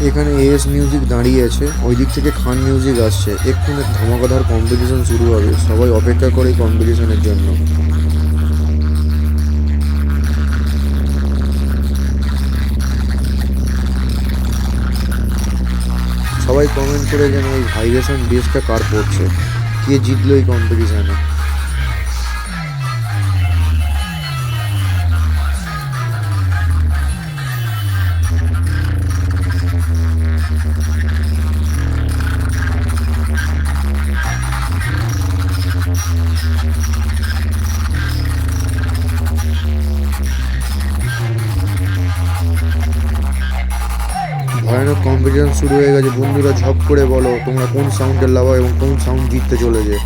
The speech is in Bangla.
এখানে এএস মিউজিক দাঁড়িয়ে আছে, ওই দিক থেকে খান মিউজিক আসছে। এক্ষুনি ধামাকাদার কম্পিটিশন শুরু হবে, সবাই অপেক্ষা করে এই কম্পিটিশনের জন্য। সবাই কমেন্ট করে যেন ওই ভাইব্রেশন বেসটা কার পড়ছে, কে জিতলো এই কম্পিটিশনে। ভয়ানক কম্পিটিশন শুরু হয়ে গেছে বন্ধুরা, ঝপ করে বলো তোমরা কোন সাউন্ডের লাভার এবং কোন সাউন্ড জিততে চলেছে।